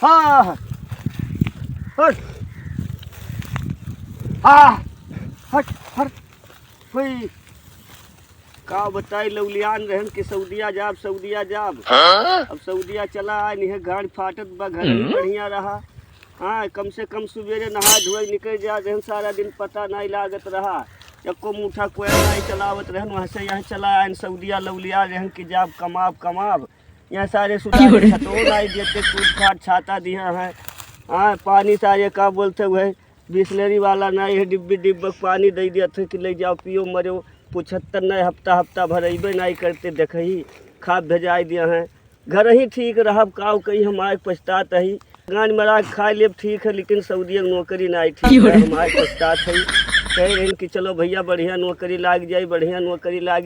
हाँ हट हाँ हट हट कोई का बताई लौलियान रहन के सऊदिया जाब अब सऊदिया चला आए नहीं गाड़ फाटत बा घर ही बढ़िया रहा। हाँ कम से कम सवेरे नहा धोए निकल जा रहन सारा दिन पता नहीं लागत रहा। एको मुठा कोई नहीं चलावत रहन वहाँ से यहाँ चला आए सऊदिया लौलिया रहन कि जाब कमाब यहाँ सारे सुधार छतो नहीं देते कूद फाट छाता दिया है। हाँ पानी सारे का बोलते हुए बिस्लरी वाला नहीं है डिब्बा पानी दे दिया थे कि ले जाओ पियो मरो 75 नहीं हफ्ता भर नहीं करते देख ही खा भेजाई दिया हैं। घर ही ठीक रहा काव कहीं हमारे पछतात ही गान मरा खा ले ठीक है लेकिन सऊदी नौकरी नहीं ठीक है हमारे पछतात है। कह रहे कि चलो भैया बढ़िया नौकरी लाग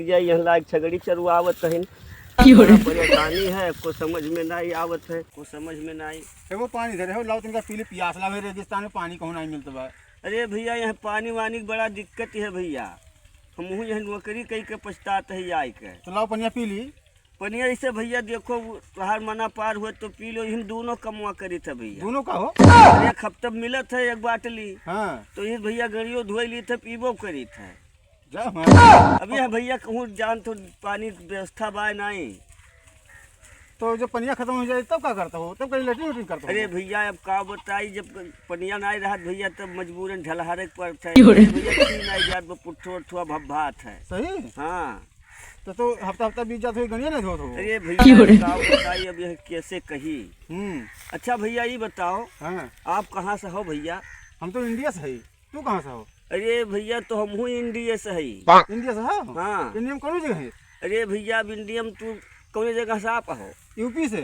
जाए यहाँ लाग छगड़ी चरुआवत है परेशानी है को समझ में नहीं आवत है को समझ में नहीं। वो पानी धरे हो लाओ तुमका पीले प्यास लावे रेगिस्तान में पानी कहूँ नहीं मिलता बा। अरे भैया यहाँ पानी वानी की बड़ा दिक्कत है भैया हम यहाँ नौकरी कई के पछतात है आए के। तो लाओ पनिया पी ली पनिया ऐसे भैया देखो तोहार मना पार हुए तो पी लो हम दोनों कमवा करी थे भैया दोनों का हो एक हफ्ता मिलत है एक बाटली। हाँ तो ये भैया गड़ियों धोई ली थे पीबो करी थे। अभी यहाँ भैया कहूँ जान तो पानी व्यवस्था बा नहीं तो जब पनिया खत्म हो जाए तब क्या करता हो तब कहीं लेटरिन करता हो। अरे भैया अब का बताई जब पनिया नहीं रहा भैया तब मजबूरन ढलहारे पर थे भैया जात पुट्ठो भब्भात है सही। हाँ तो हफ्ता बीत जाते हुए गणिया नहीं धोत हो। अरे भैया का बताई अब यह कैसे कही। अच्छा भैया ये बताओ हाँ आप कहाँ से हो भैया। हम तो इंडिया से है तू कहाँ से हो। अरे भैया तो हम हूँ इंडिया से है। इंडिया से है हाँ इंडिया में कौन जगह है। अरे भैया अब इंडिया में तू कौन जगह से आप हो। यूपी से।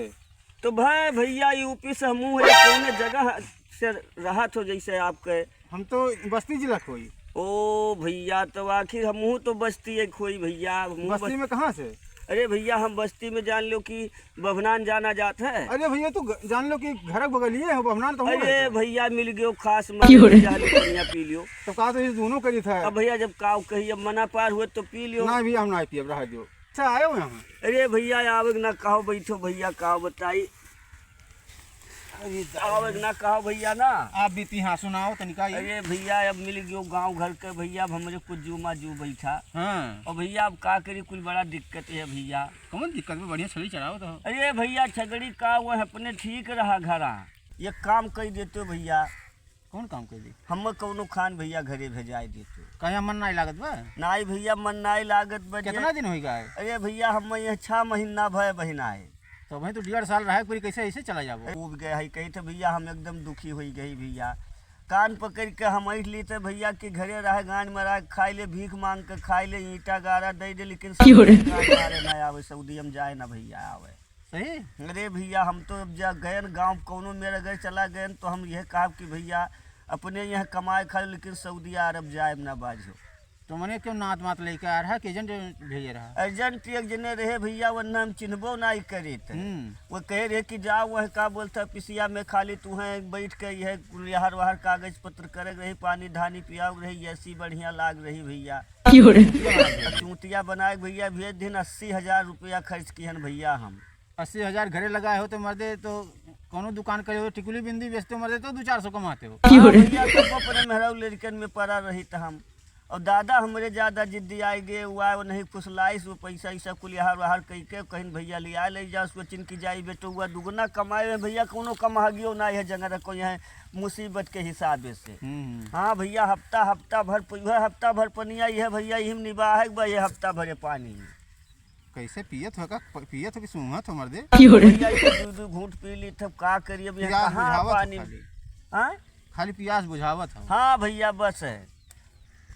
तो भाई भैया यूपी से हमू है कौन जगह से रहा तो जैसे आपके। हम तो बस्ती जिला खोई। ओ भैया तो आखिर हमू तो बस्ती है खोई भैया बस्ती में कहाँ से। अरे भैया हम बस्ती में जान लो कि बभनान जाना जाता है। अरे भैया तू जान लो कि घर बगलिए है बभनान तो। अरे भैया मिल गयो खास बढ़िया पी लियो। तो कहा तो इस दोनों करी था। अब भैया जब काव कही अब मना पार हुए तो पी लियो। ना भैया हम ना पिए रहा दो। अच्छा आए हो यहाँ। अरे भैया आवक ना कहो बैठो भैया काव बताई आवक ना कहो भैया ना आप बीती हाँ सुनाओ तनिका। अरे भैया अब मिल गयो गांव घर के भैया अब हमरे कुछ जू बैठा। हाँ और भैया अब का करी कुछ बड़ा दिक्कत है भैया। कौन दिक्कत में बढ़िया छड़ी चढ़ाओ तो। अरे भैया छगड़ी का वो अपने ठीक रहा घरा ये काम कर देते हो भैया। कौन काम कर दी। हम कौनो खान भैया घरे भेजाई देते कहीं मन नहीं लागत बा। नहीं भैया मन नहीं लागत बा। कितना दिन हो गया। अरे भैया हम यहाँ 6 महीना भय बहिना है। तो भाई तो 1.5 साल रहा पूरी कैसे ऐसे चला जाओ। उब गए है कही थे भैया हम एकदम दुखी हो गई भैया। कान पकड़ के हम ऐठ ली थे भैया कि घरे रहे गान मरा खाई ले भीख मांग के खाई ले ईटा गारा दे दे लेकिन नहीं आवे सऊदी हम जाए ना भैया आवे। सही। अरे भैया हम तो अब जा गए गाँव कोनो मेरे घर चला गए तो हम यह कहा कि भैया अपने यहाँ कमाए खा लेकिन सऊदी अरब जाए ना बाजो। तो मैंने क्यों नात मात लेके आ रहा कि एजेंट भेजे रहा। एजेंट एक जने रहे भैया वरना हम चिन्हबो नहीं करे थे। वो कह रहे कि जाओ वह का बोलता पिसिया में खाली तू है बैठ के यह कुलियार वहार कागज पत्र करे रही पानी धानी पियाओ रही ऐसी बढ़िया लाग रही भैया। चूतिया बनाए भैया भेज दिन 80,000 रुपया खर्च किहन भैया हम। 80,000 घरे लगाए हो तो मर्दे तो कोनो दुकान करे हो टिकुली बिंदी बेचते हो मर्दे तो 200-400 कमाते हो। भैया तब अपने मेहराऊ लड़कन में पड़ा रही था हम। और दादा हमारे ज़्यादा जिद्दी आए गए हुआ नहीं फुसलाइस वो पैसा ऐसा कुलिहार वहार कह के कहीं भैया लिया ले जा उसको चिनकी जाई बेटो हुआ दुगना कमाए में भैया कोनो कमा गियो ना है जगह रखो यहाँ मुसीबत के हिसाब से। हाँ भैया हफ्ता भर पनिया है भैया हिम निबाह ये हफ्ता भरे पानी कैसे पियत हो कि सूंघत हो मर्दे। भैया दूध घूट पी ली तब का करिए पानी खाली प्यास बुझावत हो। हाँ भैया बस है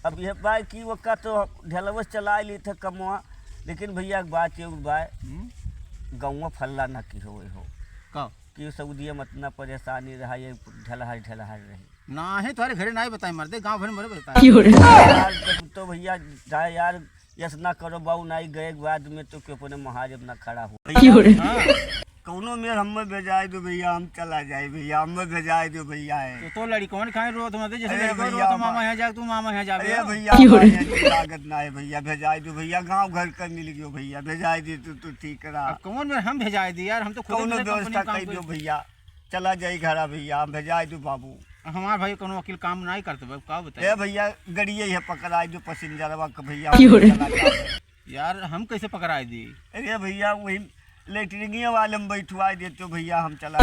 अब यह बाय की वक्का तो ढलवस चला ली थे कमवा लेकिन भैया बात ये बाय गाँव फल्ला न की हो कि सऊदिया में इतना परेशानी रहा ये ढलहार रही ना है तुम्हारे घरे ना बताए मर्दे गाँव भर में बताए तो भैया जाए यार यस ना करो बाऊ नहीं गए बाद में तो क्यों अपने महाजब ना खड़ा हो कौनो में हमें भेजाए दो भैया हम चला जाए भैया हमें भेजाए दो भैया है तो लड़ी कौन खाए रो तुम्हारे जैसे भैया तो मामा यहाँ जा तू मामा यहाँ जावे। भैया लागत ना है भैया भेजाए दो भैया गांव घर का मिल गयो भैया भेजाए दी तो ठीक रहा। कौन में हम भेजाए दी यार हम तो कौन व्यवस्था कर दो भैया चला जाई घरा भैया, हम भेजाई दो बाबू। हमार भाई कोनो वकील काम नहीं करते भाई, का ए बताइए भैया गड़िए है पकड़ाई दो पैसेंजरवा के भैया, चला जाए। यार, हम कैसे पकड़ाई दी? अरे भैया वही लेटरिंग वाले में बैठवा देते हो भैया, हम चला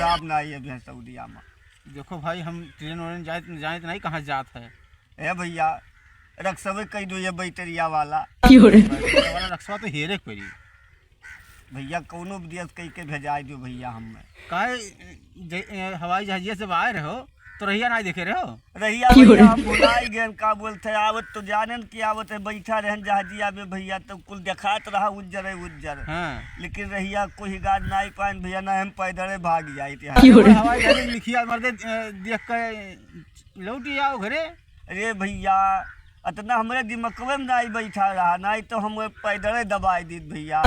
आप ना आइए भैया सऊदीया में। देखो भाई, हम ट्रेन वरेन जाए तो नहीं, कहाँ जात है। ए भैया रक्सवे कही दो ये बैटरिया वाला रक्सवा तो हेरे करी भैया, कौनो देश कही के भेजाई दो भैया। हम काहे हवाई जहाजिया से आए रहो तो रहिया नहीं देखे रहो? रहिया भैया हम भुलाई गए, का बोलते आवत तो जाने की आवत है, बैठा रहन जहाजिया में भैया, तो कुल देखात रहा उज्जर है उज्जर। हाँ। लेकिन रहिया कोई गाड़ नहीं पाए भैया, ना हम पैदल भाग जाए थे। हवाई जहाज लिखिया मर्दे देख के लौटी आओ घरे। अरे भैया इतना हमारे दिमागवे में नहीं बैठा रहा, नहीं तो हम पैदल दबाई दी भैया।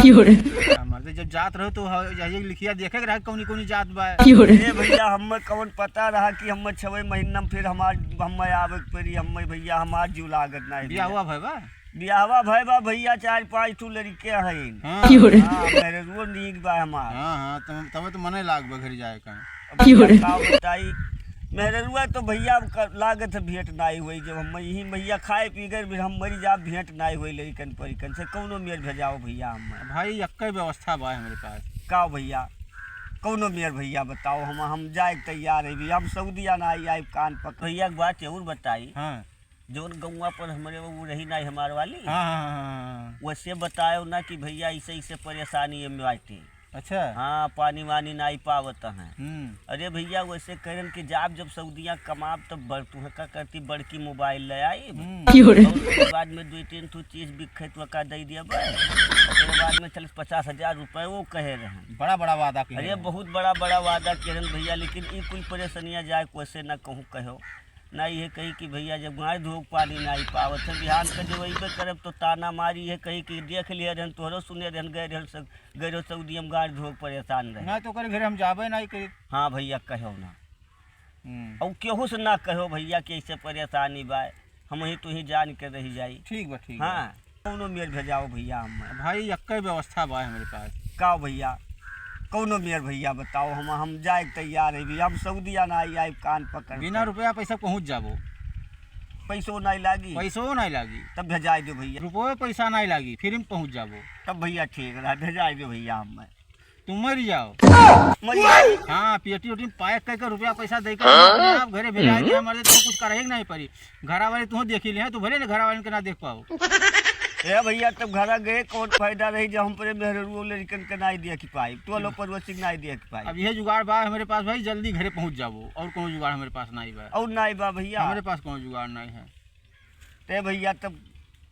मर्दे जब जात रहो तो हवाई जहाज लिखिया देखे रहा कौनी कौनी जात बा। अरे भैया हम कौन पता रहा कि हम 6 महीना में फिर हम आवे पड़ी, हम भैया हमार जीव लागत नहीं। बिया हुआ भाई बा? बियाहवा भाई बा भैया, 4-5 ठू लड़के हैं। हाँ। मेरे रोज नीक बा हमार। हाँ, तब तो मने लाग बा घर जाए का। बताई मेरे रुआ तो भैया लागत भेंट नहीं हुई, जब हम यही भैया खाए पी गए हम मरी जा, भेंट नहीं हुई लड़कन परिकन से, कौनो मेर भेजाओ भैया। हम भाई यक्के व्यवस्था बा हमारे पास। का भैया कौनो मेर भैया बताओ, हम जाए तैयार है भैया, हम सऊदीया ना आई कान पक। भैया एक बात और बताई। हाँ। जो गौवा पर हमारे वो रही नहीं हमारे वाली। हाँ। वैसे बताओ ना कि भैया ऐसे परेशानी है आती। अच्छा। हाँ, पानी वानी नहीं पावत है। अरे भैया वैसे कहन कि जब सऊदीया कमाब तब तुम्हें का करती बड़की मोबाइल ले आई, उसके बाद में 2-3 ठू चीज बिखे तो का दे दिया, उसके बाद में 40-50 रुपए वो कहे रहे। बड़ा बड़ा वादा। अरे बहुत बड़ा वादा कह भैया, लेकिन ये कोई परेशानियाँ जाए वैसे ना कहूँ कहो ना, ये कही कि भैया जब गाय धोक पानी नहीं पावत है, बिहान के जब अबे करब तो ताना मारी है, कही कि देख लिए रहन तोहरो सुने रहन गए रहो सऊदी में गाय धोक परेशान रहे ना, तो करे घर हम जाबे नहीं करी। हाँ भैया कहो ना, और केहू से ना कहो भैया कि ऐसे परेशानी बा, हम ही तो ही जान के रही जाई। ठीक बा, ठीक। हाँ, कौनो मेर भेजाओ भैया। हम भाई यक्के व्यवस्था बा हमारे पास। का भैया कौनो मेर भैया बताओ, हम जाए तैयार है भैया, हम सऊदीया ना आई कान पकड़। बिना रुपया पैसा पहुँच जाबो। पैसो नहीं लागी? पैसो नहीं लागी। तब भेजाई दो भैया। रुपये पैसा नहीं लागी, फिर हम पहुँच जाबो। तब भैया ठीक रहा, भेजाई दो भैया। हम तुम मर जाओ। हाँ, पेटी उटी पाए कर रुपया पैसा देकर आप घरे भेजा दिया, हमारे तो कुछ करे नहीं पड़ी। घरा वाले तुम देख लिया तो भले ना घरा वाले के ना देख पाओ। ए भैया तब घरा गए कौन फायदा रही जब हम पर मेहरू लड़कन के नहीं दिया कि पाई, तो लो परवसिंग नहीं दिया कि पाई। अब यह जुगाड़ बा हमारे पास भाई, जल्दी घरे पहुंच जाबो, और कोनो जुगाड़ हमारे पास नहीं बा। और नहीं बा भैया हमारे पास कोनो जुगाड़ नहीं है। ते भैया तब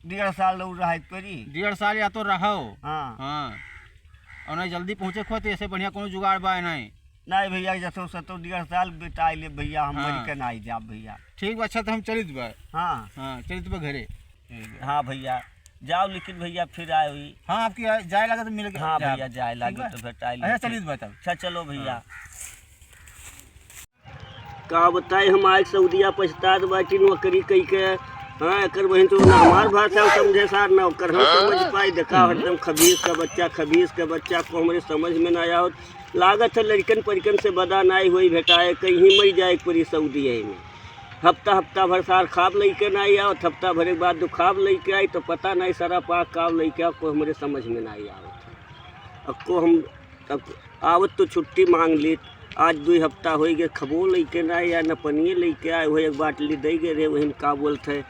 1.5 साल और रहा पड़ी। 1.5 साल या तो रहो। हाँ हाँ, और नहीं जल्दी पहुँचे खोते, ऐसे बढ़िया कोनो जुगाड़ बा नहीं। नहीं भैया जैसे 1.5 साल बिताई ले भैया, हम मरी के नहीं जाब भैया। ठीक बा, अच्छा तो हम चलित बा। हाँ हाँ, चलित बा घरे। हाँ भैया जाओ, लेकिन भैया फिर आए हुई। हाँ, आपकी जाए लगा तो मिल गया। हाँ भैया जाए लगे तो भेटाई। अच्छा चलित बा तब। अच्छा चलो भैया। का बताए हम आज सऊदीया पछतात बाटी नौकरी कई के। हाँ, एकर बहन तो ना हमार भाषा समझे सार ना ओकर हम समझ पाई। देखा एकदम खबीस का बच्चा को हमारे समझ में ना आओ, लागत है लड़कन परिकन से बदा नहीं हुई भेटाए, कहीं मर जाए पूरी सऊदीया में। हफ्ता भर सार खाब लेके नहीं आओ, हफ्ता भर के बाद खाब लेके आई तो पता नहीं सारा पाक काब लेके आओ, कोई हमारे समझ में नहीं आवत। अब को हम तब आवत तो छुट्टी मांग ली, आज 2 हफ्ता हो गए, खबो लेके नहीं आया, न पनिए लेके आए, वही एक बाटली दे गए रहे, वही का बोलते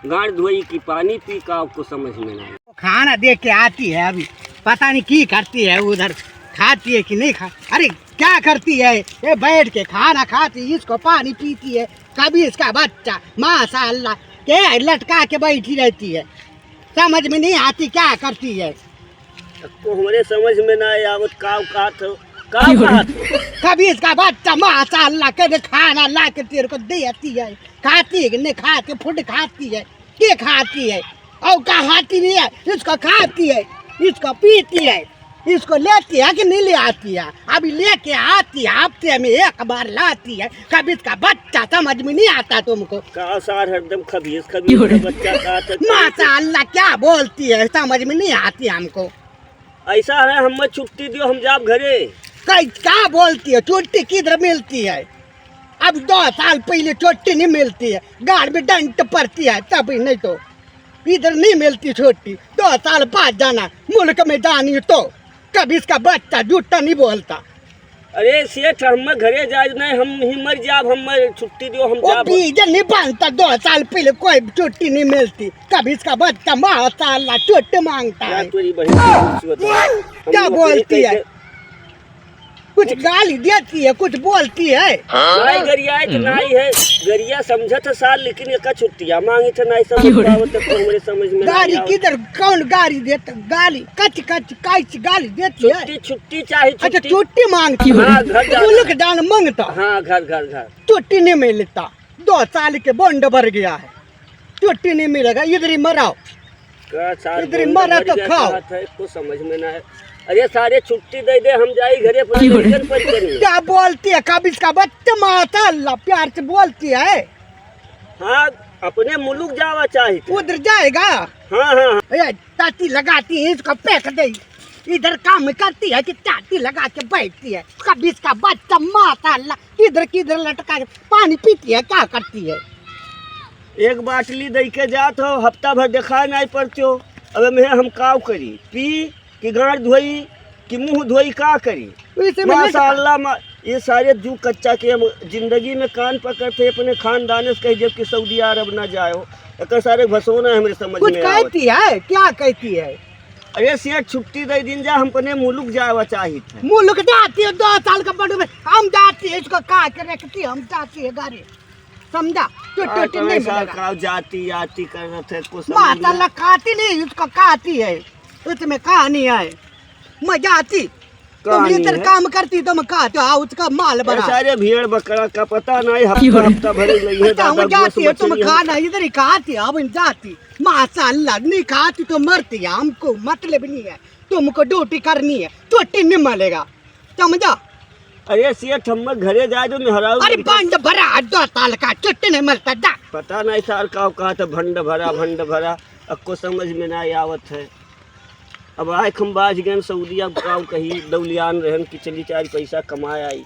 गाड़ धोई कि पानी पी का, आपको समझ में नहीं। खाना देख के आती है, अभी पता नहीं की करती है उधर, खाती है कि नहीं खा। अरे क्या करती है ये, बैठ के खाना खाती है, इसको पानी पीती है, कभी इसका बच्चा माशाअल्लाह के लटका के बैठी रहती है, समझ में नहीं आती क्या करती है। को हमारे समझ में नहीं आवत का कभी इसका बच्चा माशाअल्लाह के खाना ला के तेरे को देती है, खाती है कि नहीं खाती, फुट खाती है के खाती है, और क्या खाती नहीं है, इसको खाती है, इसको पीती है, इसको लेती है कि नहीं ले आती है, अभी लेके आती है, हफ्ते में 1 बार लाती है। कभी इसका बच्चा समझ में नहीं आता तुमको, का सार हरदम खबीस का बच्चा का माशाअल्लाह क्या बोलती है, समझ में नहीं आती हमको। ऐसा है, हम छुट्टी दियो हम जाब घरे। क्या बोलती है? छुट्टी किधर मिलती है? अब 2 साल पहले छुट्टी नहीं मिलती है, गाड़ में दंड पड़ती है तभी, नहीं तो इधर नहीं मिलती छुट्टी। 2 साल बाद जाना, मुल्क में जानी तो कभी इसका बच्चा झूठा नहीं बोलता। अरे सेठ हम घरे जाए नहीं, हम ही मर जाब, हम छुट्टी दो हम वो जाब। बीजन नहीं बनता, 2 साल पहले कोई छुट्टी नहीं मिलती, कभी इसका बच्चा माशाल्लाह छुट्टी मांगता है। क्या बोलती है? कुछ गाली देती है, कुछ बोलती है। नहीं गरिया तो नहीं है, गरिया समझा था साल, लेकिन एक छुट्टियां मांगी था नहीं समझ पावत, तो हमरे समझ में गाली किधर? कौन गाली देता? गाली कच कच काच गाली देती है। छुट्टी छुट्टी चाहिए। अच्छा छुट्टी मांगती है, हाँ, घर जाना। मुल्क जान मांगता। हाँ घर घर घर। छुट्टी नहीं मिलता, 2 साल के बंड भर गया है, छुट्टी नहीं मिलेगा, इधर ही मराओ, इधर ही मरा तो खाओ। कुछ समझ में ना है। अरे सारे छुट्टी दे दे, हम जाए घरे पर करेंगे। क्या बोलती है? कभी इसका बच्चा माशाल्लाह प्यार से बोलती है। हाँ अपने मुल्क जावा चाहिए। उधर जाएगा। हाँ हाँ ताती लगाती है, इसको फेंक दे। इधर काम करती है कि ताती लगा के बैठती है। कभी इसका बच्चा माशाल्लाह इधर किधर लटका के पानी पीती है, क्या करती है? एक बाटली दे के जात हो, हफ्ता भर देखा नहीं पड़ते हो। अब मैं हम काव करी, पी कि गाड़ धोई कि मुंह धोई, का करी? माशाअल्लाह ये सारे जू कच्चा के हम जिंदगी में कान पकड़ते अपने खानदान से कही जब कि सऊदी अरब ना जाओ, एक सारे भसोना हमारे समझ कुछ में कहती है? क्या कहती है? अरे सेठ छुट्टी दे दिन जा, हम अपने मुल्क जावा चाहिए। मुल्क जाती है 2 साल का बड़े में, हम जाती है, इसको का के रखती है, हम जाती है गाड़ी, समझा? छुट्टी नहीं मिलेगा। जाती आती कर रहे थे कुछ माशाल्लाह खाती नहीं, उसको खाती है, उसमें कहानी है। मैं जाती, तुम इधर काम करती, तुम खाते हो, उसका माल बना। सारे भेड़ बकरा का पता नहीं, हफ्ता भर नहीं है। तुम जाती है, तुम खाना इधर ही खाती, अब जाती माशाल्लाह, नहीं खाती तो मरती है, हमको मतलब नहीं है, तुमको ड्यूटी करनी है, छुट्टी नहीं मिलेगा, समझा? अरे सेठ हम घरे जाए तो निहराऊ। अरे बंड भरा 2 साल का, छुट्टी नहीं मिलता। जा पता नहीं साल का कहा था, भंड भरा अब को समझ में नहीं आवत है। अब आए हम बाज गए सऊदिया गाँव कही दौलियान रहन कि चली 4 पैसा कमाए आई।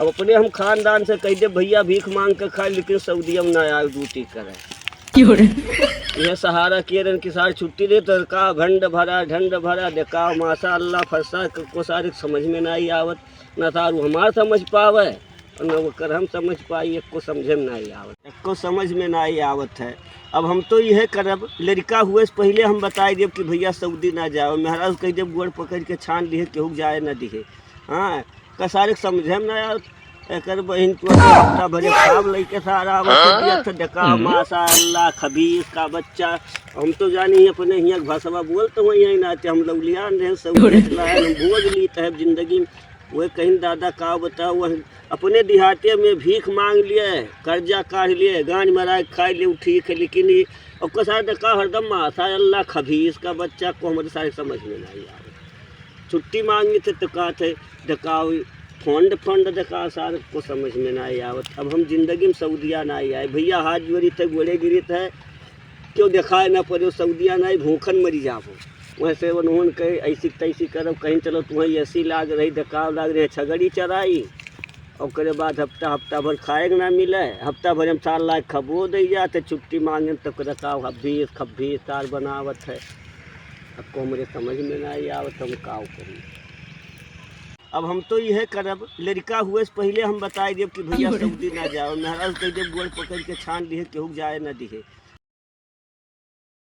अब अपने हम खानदान से कह दे भैया भीख मांग कर खाए, लेकिन सऊदिया में ना आए ड्यूटी करे। यह सहारा किए रहन कि सारी छुट्टी दे तो का ढंड भरा देखा माशाअल्लाह फरसा को सारे समझ में नहीं आवत, न सारू हमारा समझ पावे और न वो कर हम समझ पाई, एक को समझे में नहीं आवत, एक को समझ में नहीं आवत है। अब हम तो यह करब, लड़का हुए से पहले हम बताए देव कि भैया सऊदी ना जाओ, महाराज कह देव गोड़ पकड़ के छान दिए केहू जाए न दिहे। हाँ कसारे समझे में ना आवत। एक बहन तो हफ्ता भरे खाब लेके सारा देखा माशाअल्लाह खबीस का बच्चा। हम तो जानी अपने यहाँ भाषा बोलते हुए यही ना आते, हम लौलियान रहे सब हम बोझ ली तहब जिंदगी में। वह कहीं दादा का बताओ, वह अपने देहाते में भीख मांग लिए, कर्जा काट लिए, गांज मरा खा लिए, ठीक है, लेकिन और सारे देखा हरदम माशाअल्लाह खबीस का बच्चा को हमारे सारे समझ में नहीं आए। छुट्टी मांगी थे तो कहा थे दिखाओ फंड देखा सारे को समझ में नहीं आवत। अब हम जिंदगी में सऊदिया नहीं आए, भैया हाथ जोड़ी थे गोड़े गिरी थे, क्यों दिखाए ना पड़े सऊदिया नहीं भूखन मरी जाओ। वैसे उन्होंने कहे ऐसी तैसी करो, कहीं चलो तुम्हें ऐसी लाग रही दिखाव लाग रही, छगड़ी चराई और करे बाद हफ्ता भर खाएगा ना मिले, हफ्ता भर हम 4 लाख खबो दे जाते, छुट्टी मांगे तो दिखाओ खब्बीस तार बनावत है। अब को हमारे समझ में नहीं आवत, हम काव करी। अब हम तो यह करब, लड़का हुए से पहले हम बताए देव कि भैया सऊदी ना जाओ, महाराज कह देव गोड़ पकड़ के छान दिए केहू जाए न दिहे।